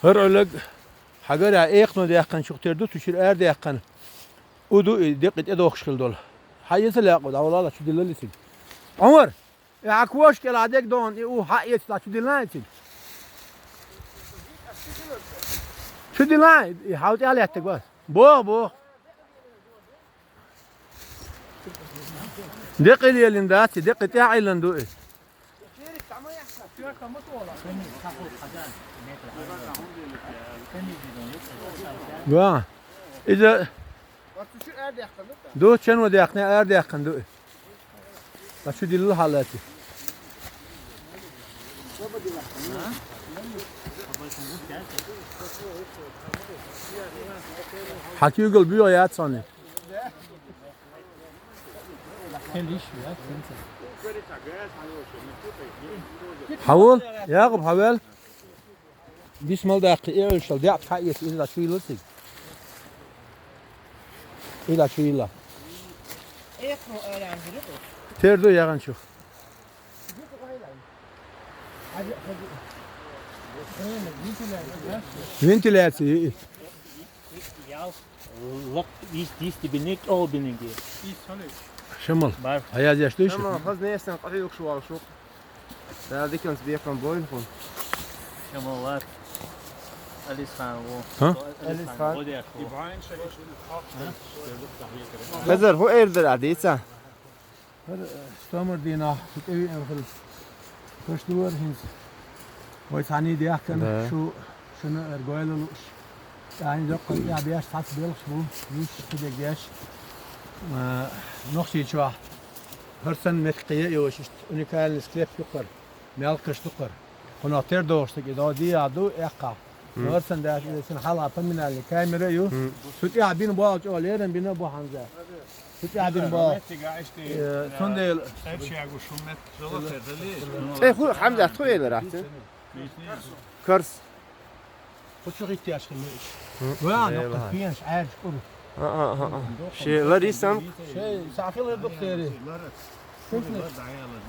Her öyle hagar ya ekno diyakan çok terdu tuşur er diyakan. Udu dikkat edo hoşkil dol. Hayese la qod awla şu dillisin. Amr. Ya akwaş gel adek don u hayes la şu dillisin. Şu dillisin. Havt alayattık bas. Bu. Dikkat elinde ati dikkat ya ilandu. Va. İze do çen ve yakne er yakın do. Bak şu dilli halati. Haki yugul büyü hayat sani. Havul, Yakup havel. Bismillah dakika ölçül. Dak hayet ila şu yılsın. İla şu yıla. Ekno öğrencilik. Terdo yagan çok. Ventilatie. Ja, look, dies die bin ik al binnen gehe. Şamal. Hayat yaşlı iş. Tamam, faz neysen qahı yok şu al şu. Daha dikens bir yakan boyun kon. Helemaal wat. Alles gaan Ha? Alles gaan. Oraya gewoon. Hazır hu erdir adisa. Stammer dina. Tut evi evvel. Koştular hins. Vay tani diyakan şu şunu ergoylu. Yani yok ya bir yaş sat belki bu. Yüz kide geç. Noch şey çva. Hırsan mekkiye yoş işte. Unikal sklep yukarı. Mel kışlıklar. Konakter doğuştuk. İdadi adu ekka. Hırsan da sen hala paminali kamera yo. Süt ya bin bu ağaç olerin bin bu hanza. Süt ya bin bu. Son değil. Ey hu Hamza tu erdir ahsen. Kurs. Koçuk ihtiyaç kılıyor. Var nokta piyanş ayar şükür. Şey larisam Şey sakil doktori.